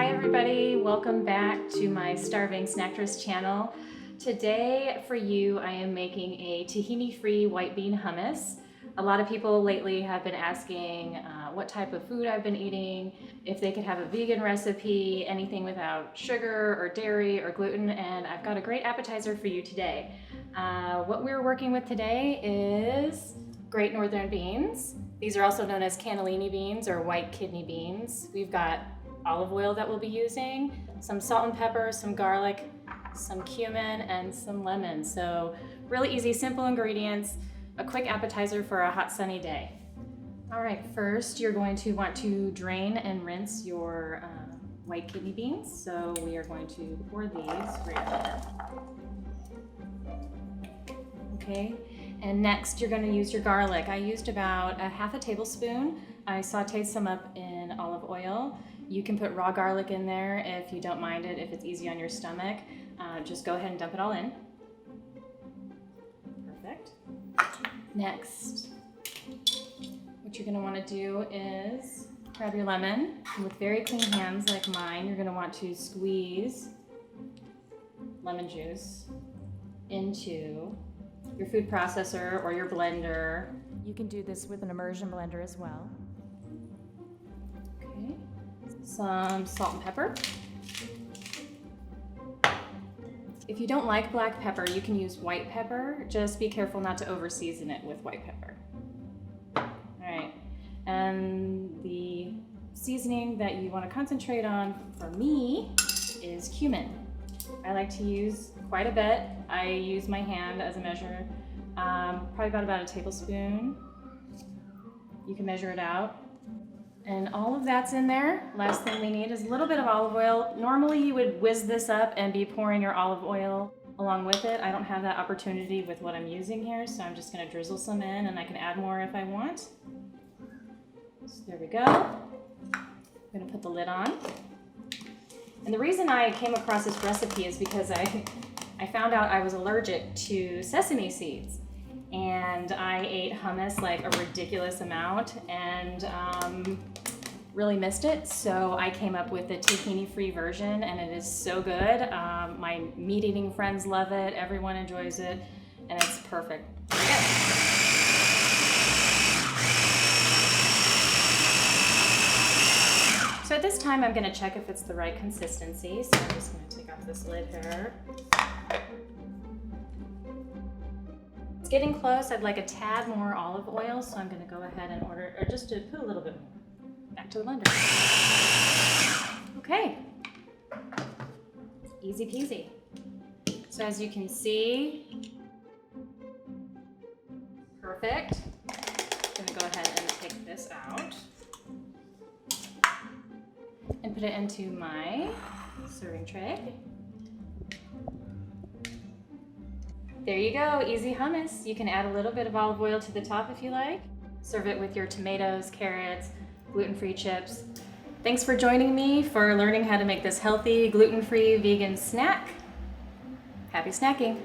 Hi everybody, welcome back to my Starving Snacktress channel. Today for you I am making a tahini-free white bean hummus. A lot of people lately have been asking what type of food I've been eating, if they could have a vegan recipe, anything without sugar or dairy or gluten, and I've got a great appetizer for you today. What we're working with today is Great Northern beans. These are also known as cannellini beans or white kidney beans. We've got olive oil that we'll be using, some salt and pepper, some garlic, some cumin, and some lemon. So really easy, simple ingredients, a quick appetizer for a hot sunny day. All right, first you're going to want to drain and rinse your white kidney beans. So we are going to pour these right here. Okay, and next you're going to use your garlic. I used about a half a tablespoon. I sauteed some up in olive oil. You can put raw garlic in there if you don't mind it, if it's easy on your stomach. Just go ahead and dump it all in. Perfect. Next, what you're gonna wanna do is grab your lemon, and with very clean hands like mine, you're gonna want to squeeze lemon juice into your food processor or your blender. You can do this with an immersion blender as well. Okay, some salt and pepper. If you don't like black pepper, you can use white pepper. Just be careful not to over season it with white pepper. All right, and the seasoning that you want to concentrate on for me is cumin. I like to use quite a bit. I use my hand as a measure, probably about a tablespoon. You can measure it out. And all of that's in there. Last thing we need is a little bit of olive oil. Normally you would whiz this up and be pouring your olive oil along with it. I don't have that opportunity with what I'm using here, so I'm just gonna drizzle some in, and I can add more if I want. So there we go. I'm gonna put the lid on. And the reason I came across this recipe is because I found out I was allergic to sesame seeds. And I ate hummus like a ridiculous amount and really missed it. So I came up with the tahini-free version, and it is so good. My meat-eating friends love it, everyone enjoys it, and it's perfect. So at this time I'm gonna check if it's the right consistency. So I'm just gonna take off this lid here. It's getting close. I'd like a tad more olive oil, so I'm going to go ahead and order, or just to put a little bit more. Back to the blender. Okay. Easy peasy. So as you can see, perfect. I'm going to go ahead and take this out and put it into my serving tray. There you go, easy hummus. You can add a little bit of olive oil to the top if you like. Serve it with your tomatoes, carrots, gluten-free chips. Thanks for joining me for learning how to make this healthy, gluten-free, vegan snack. Happy snacking.